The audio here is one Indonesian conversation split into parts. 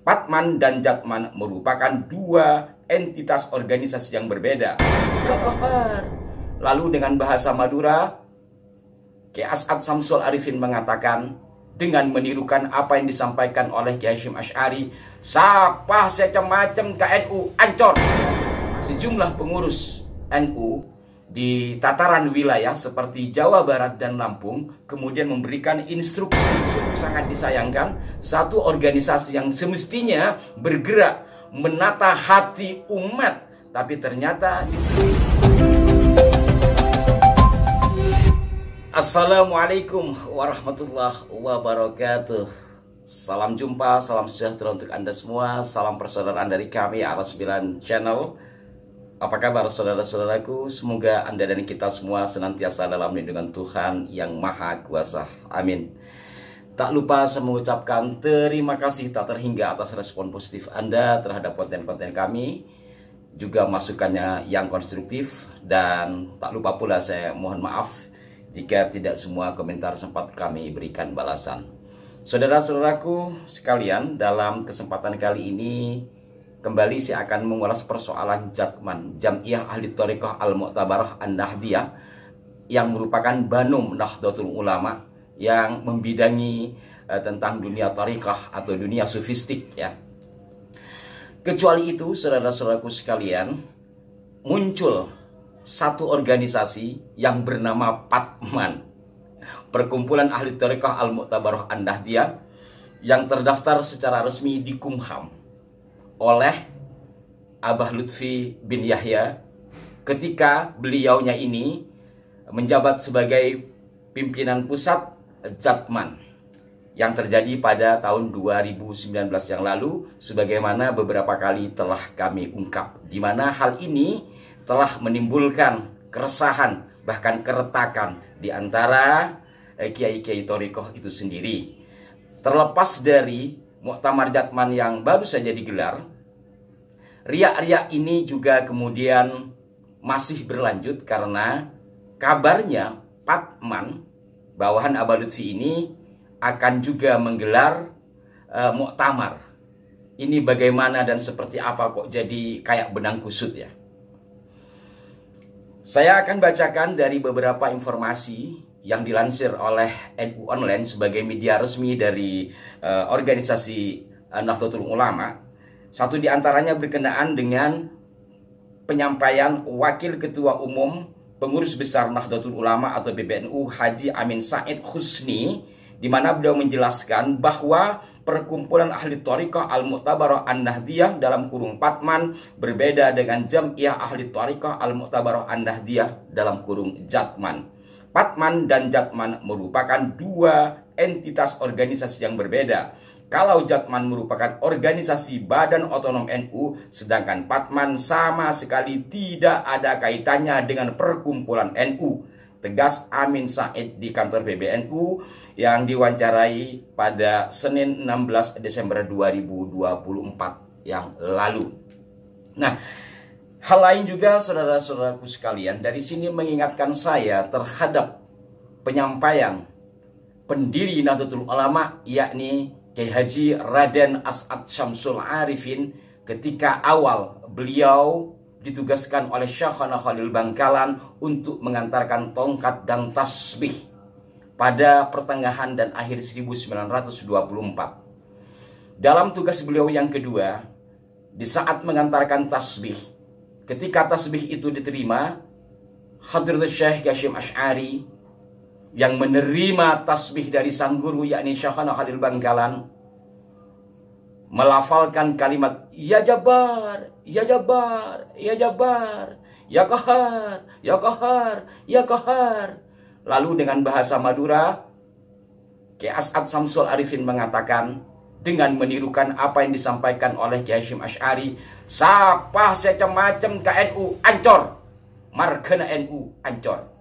Patman dan Jatman merupakan dua entitas organisasi yang berbeda. Lalu dengan bahasa Madura, Kiai As'ad Syamsul Arifin mengatakan, dengan menirukan apa yang disampaikan oleh Kiai Hasyim Asy'ari, sapah secem-macem ke NU ancor. Sejumlah pengurus NU di tataran wilayah seperti Jawa Barat dan Lampung kemudian memberikan instruksi. Sangat disayangkan, satu organisasi yang semestinya bergerak menata hati umat, tapi ternyata Assalamualaikum warahmatullahi wabarakatuh. Salam jumpa, salam sejahtera untuk Anda semua. Salam persaudaraan dari kami Al9 Channel. Apa kabar saudara-saudaraku? Semoga Anda dan kita semua senantiasa dalam lindungan Tuhan yang Maha Kuasa. Amin. Tak lupa saya mengucapkan terima kasih tak terhingga atas respon positif Anda terhadap konten-konten kami, juga masukannya yang konstruktif. Dan tak lupa pula saya mohon maaf jika tidak semua komentar sempat kami berikan balasan. Saudara-saudaraku sekalian, dalam kesempatan kali ini kembali saya akan mengulas persoalan Jatman, Jam'iyah Ahli Thariqah Al-Mu'tabarah An-Nahdiyah, yang merupakan Banum Nahdlatul Ulama yang membidangi tentang dunia thariqah atau dunia sufistik ya. Kecuali itu, saudara-saudaraku sekalian, muncul satu organisasi yang bernama Patman, Perkumpulan Ahli Thariqah Al-Mu'tabarah An-Nahdiyah, yang terdaftar secara resmi di Kumham oleh Abah Lutfi bin Yahya ketika beliaunya ini menjabat sebagai pimpinan pusat Jatman, yang terjadi pada tahun 2019 yang lalu, sebagaimana beberapa kali telah kami ungkap, di mana hal ini telah menimbulkan keresahan, bahkan keretakan di antara kiai-kiai thariqah itu sendiri. Terlepas dari Muktamar Jatman yang baru saja digelar, riak-riak ini juga kemudian masih berlanjut karena kabarnya Patman bawahan Abah Lutfi ini akan juga menggelar muktamar. Ini bagaimana dan seperti apa kok jadi kayak benang kusut ya. Saya akan bacakan dari beberapa informasi yang dilansir oleh NU Online sebagai media resmi dari organisasi Nahdlatul Ulama. Satu di antaranya berkenaan dengan penyampaian Wakil Ketua Umum Pengurus Besar Nahdlatul Ulama atau PBNU Haji Amin Said Husni, di mana beliau menjelaskan bahwa Perkumpulan Ahli Thariqah Al-Mu'tabarah An-Nahdiyah dalam kurung Patman berbeda dengan Jam'iyah Ahli Thariqah Al-Mu'tabarah An-Nahdiyah dalam kurung Jatman. Patman dan Jatman merupakan dua entitas organisasi yang berbeda. Kalau Jatman merupakan organisasi badan otonom NU, sedangkan Patman sama sekali tidak ada kaitannya dengan perkumpulan NU. Tegas Amin Said di kantor PBNU yang diwawancarai pada Senin 16 Desember 2024 yang lalu. Nah, hal lain juga saudara-saudaraku sekalian, dari sini mengingatkan saya terhadap penyampaian pendiri Nahdlatul Ulama, yakni Kiai Haji Raden As'ad Syamsul Arifin, ketika awal beliau ditugaskan oleh Syekhana Khalil Bangkalan untuk mengantarkan tongkat dan tasbih pada pertengahan dan akhir 1924. Dalam tugas beliau yang kedua, di saat mengantarkan tasbih, ketika tasbih itu diterima, Hadratus Syekh Hasyim Asy'ari yang menerima tasbih dari sang guru yakni Syekhana Khalil Bangkalan melafalkan kalimat Ya Jabbar, Ya Jabbar, Ya Jabbar, Ya Qahar, Ya Qahar, Ya Qahar. Lalu dengan bahasa Madura, Kiai As'ad Syamsul Arifin mengatakan, dengan menirukan apa yang disampaikan oleh Kiai Hasyim Asy'ari, sapah secem-macem ke NU ancor, markena NU ancor.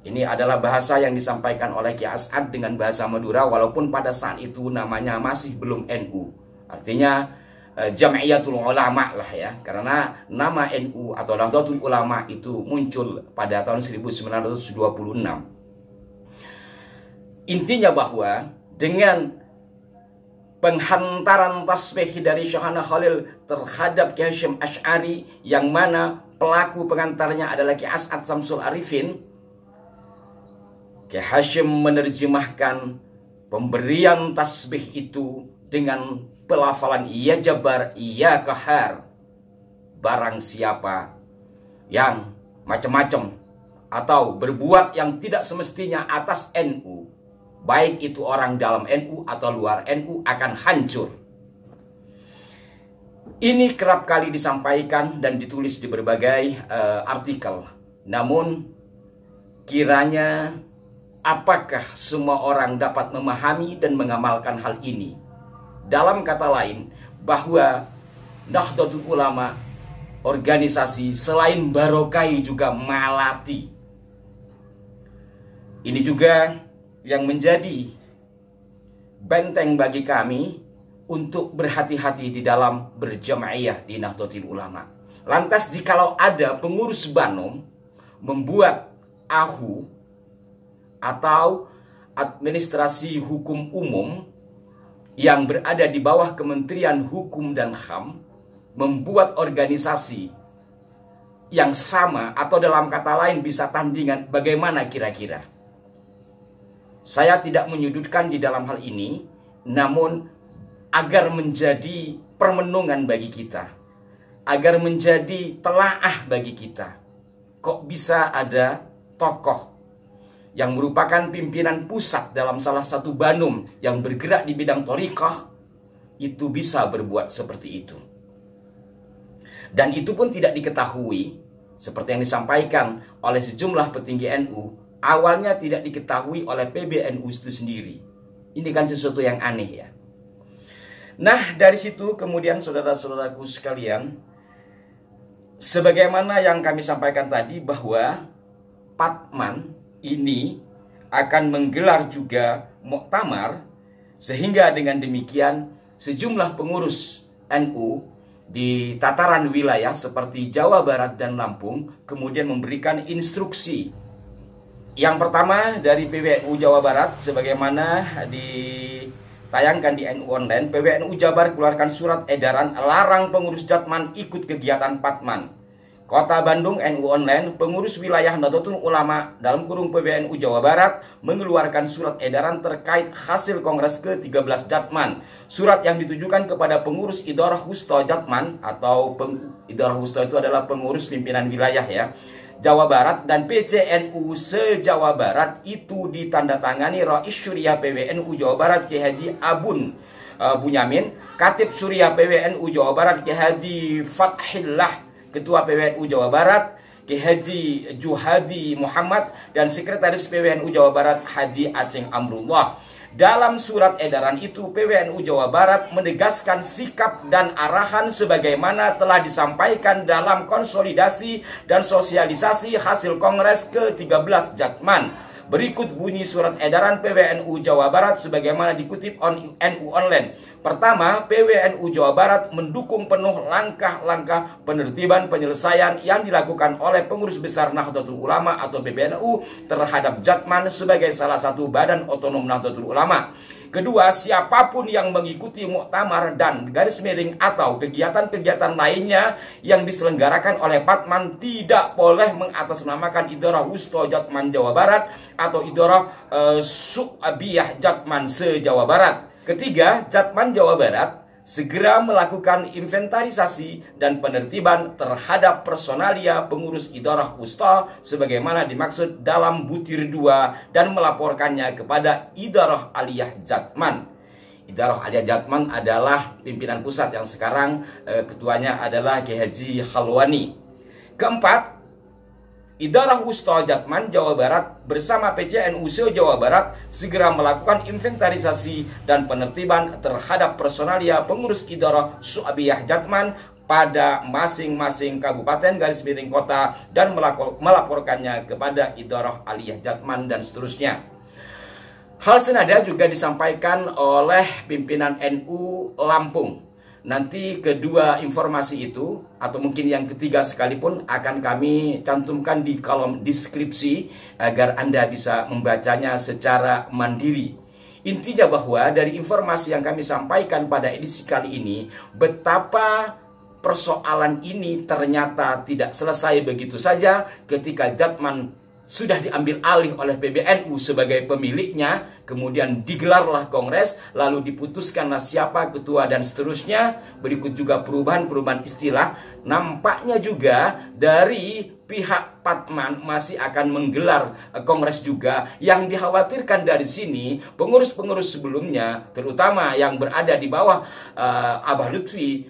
Ini adalah bahasa yang disampaikan oleh Kiai As'ad dengan bahasa Madura, walaupun pada saat itu namanya masih belum NU. Artinya Jam'iyatul Ulama lah ya, karena nama NU atau Nahdlatul Ulama itu muncul pada tahun 1926. Intinya bahwa dengan penghantaran tasbih dari Syekhana Khalil terhadap Ki Hasyim Asy'ari, yang mana pelaku pengantarnya adalah Ki As'ad Syamsul Arifin. Ki Hasyim menerjemahkan pemberian tasbih itu dengan pelafalan Iya Jabbar, Iya Qahar. Barang siapa yang macam-macam atau berbuat yang tidak semestinya atas NU, baik itu orang dalam NU atau luar NU, akan hancur. Ini kerap kali disampaikan dan ditulis di berbagai artikel. Namun kiranya apakah semua orang dapat memahami dan mengamalkan hal ini? Dalam kata lain, bahwa Nahdlatul Ulama, organisasi selain barokai juga malati. Ini juga yang menjadi benteng bagi kami untuk berhati-hati di dalam berjamaiyah di Nahdlatul Ulama. Lantas jikalau ada pengurus Banom membuat AHU atau administrasi hukum umum yang berada di bawah Kementerian Hukum dan HAM, membuat organisasi yang sama atau dalam kata lain bisa tandingan, bagaimana kira-kira? Saya tidak menyudutkan di dalam hal ini, namun agar menjadi permenungan bagi kita, agar menjadi telaah bagi kita. Kok bisa ada tokoh yang merupakan pimpinan pusat dalam salah satu Banom yang bergerak di bidang thariqah itu bisa berbuat seperti itu? Dan itu pun tidak diketahui, seperti yang disampaikan oleh sejumlah petinggi NU. Awalnya tidak diketahui oleh PBNU itu sendiri. Ini kan sesuatu yang aneh ya. Nah, dari situ kemudian saudara-saudaraku sekalian, sebagaimana yang kami sampaikan tadi bahwa Patman ini akan menggelar juga muktamar, sehingga dengan demikian sejumlah pengurus NU di tataran wilayah seperti Jawa Barat dan Lampung kemudian memberikan instruksi. Yang pertama dari PBNU Jawa Barat, sebagaimana ditayangkan di NU Online, PBNU Jabar keluarkan surat edaran larang pengurus Jatman ikut kegiatan Patman. Kota Bandung NU Online, pengurus wilayah Nahdlatul Ulama dalam kurung PBNU Jawa Barat mengeluarkan surat edaran terkait hasil Kongres ke-13 Jatman. Surat yang ditujukan kepada pengurus Idharah Wusta Jatman, atau Idharah Wusta itu adalah pengurus pimpinan wilayah ya, Jawa Barat dan PCNU se-Jawa Barat, itu ditandatangani Rais Syuriah PBNU Jawa Barat Ki Haji Abun Bunyamin, Katib Syuriah PBNU Jawa Barat Ki Haji Fathillah, Ketua PBNU Jawa Barat Ki Haji Juhadi Muhammad, dan Sekretaris PBNU Jawa Barat Haji Aceng Amrullah. Dalam surat edaran itu, PBNU Jawa Barat menegaskan sikap dan arahan sebagaimana telah disampaikan dalam konsolidasi dan sosialisasi hasil Kongres ke-13 Jatman. Berikut bunyi surat edaran PBNU Jawa Barat sebagaimana dikutip NU Online. Pertama, PBNU Jawa Barat mendukung penuh langkah-langkah penertiban penyelesaian yang dilakukan oleh pengurus besar Nahdlatul Ulama atau PBNU terhadap Jatman sebagai salah satu badan otonom Nahdlatul Ulama. Kedua, siapapun yang mengikuti muktamar dan garis miring atau kegiatan-kegiatan lainnya yang diselenggarakan oleh Patman tidak boleh mengatasnamakan Idharah Wusta Jatman Jawa Barat atau Idharah Su'abiyah Jatman se-Jawa Barat. Ketiga, Jatman Jawa Barat segera melakukan inventarisasi dan penertiban terhadap personalia pengurus Idharah Wusta sebagaimana dimaksud dalam butir 2 dan melaporkannya kepada Idharah Aliyah Jatman. Idharah Aliyah Jatman adalah pimpinan pusat yang sekarang ketuanya adalah Ki Haji Khalwani. Keempat, Idharah Wusta Jatman Jawa Barat bersama PCNU se-Jawa Barat segera melakukan inventarisasi dan penertiban terhadap personalia pengurus Idharah Su'abiyah Jatman pada masing-masing kabupaten garis miring kota dan melaporkannya kepada Idharah Aliyah Jatman dan seterusnya. Hal senada juga disampaikan oleh pimpinan NU Lampung. Nanti kedua informasi itu, atau mungkin yang ketiga sekalipun, akan kami cantumkan di kolom deskripsi agar Anda bisa membacanya secara mandiri. Intinya bahwa dari informasi yang kami sampaikan pada edisi kali ini, betapa persoalan ini ternyata tidak selesai begitu saja ketika Jatman sudah diambil alih oleh PBNU sebagai pemiliknya, kemudian digelarlah kongres, lalu diputuskanlah siapa ketua dan seterusnya. Berikut juga perubahan-perubahan istilah. Nampaknya juga dari pihak Patman masih akan menggelar kongres juga. Yang dikhawatirkan dari sini, pengurus-pengurus sebelumnya, terutama yang berada di bawah Abah Lutfi,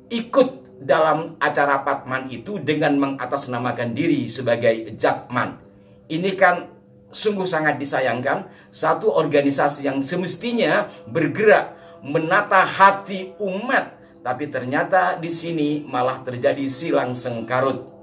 ikut dalam acara Patman itu dengan mengatasnamakan diri sebagai Jatman. Ini kan sungguh sangat disayangkan, satu organisasi yang semestinya bergerak menata hati umat, tapi ternyata di sini malah terjadi silang sengkarut.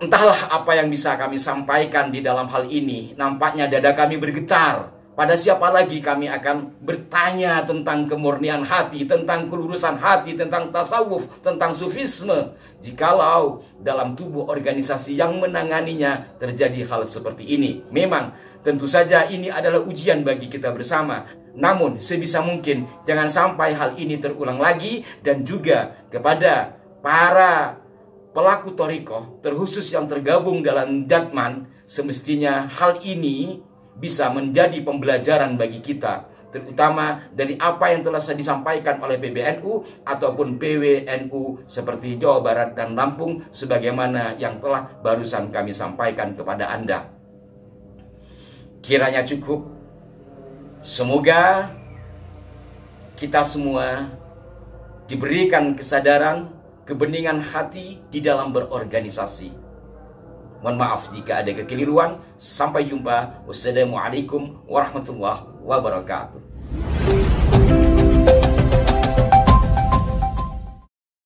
Entahlah apa yang bisa kami sampaikan di dalam hal ini. Nampaknya dada kami bergetar. Pada siapa lagi kami akan bertanya tentang kemurnian hati, tentang kelurusan hati, tentang tasawuf, tentang sufisme, jikalau dalam tubuh organisasi yang menanganinya terjadi hal seperti ini. Memang tentu saja ini adalah ujian bagi kita bersama. Namun sebisa mungkin jangan sampai hal ini terulang lagi. Dan juga kepada para pelaku thariqah, terkhusus yang tergabung dalam Jatman, semestinya hal ini bisa menjadi pembelajaran bagi kita, terutama dari apa yang telah disampaikan oleh PBNU ataupun PWNU seperti Jawa Barat dan Lampung, sebagaimana yang telah barusan kami sampaikan kepada Anda. Kiranya cukup. Semoga kita semua diberikan kesadaran, kebeningan hati di dalam berorganisasi. Mohon maaf jika ada kekeliruan. Sampai jumpa. Wassalamualaikum warahmatullahi wabarakatuh.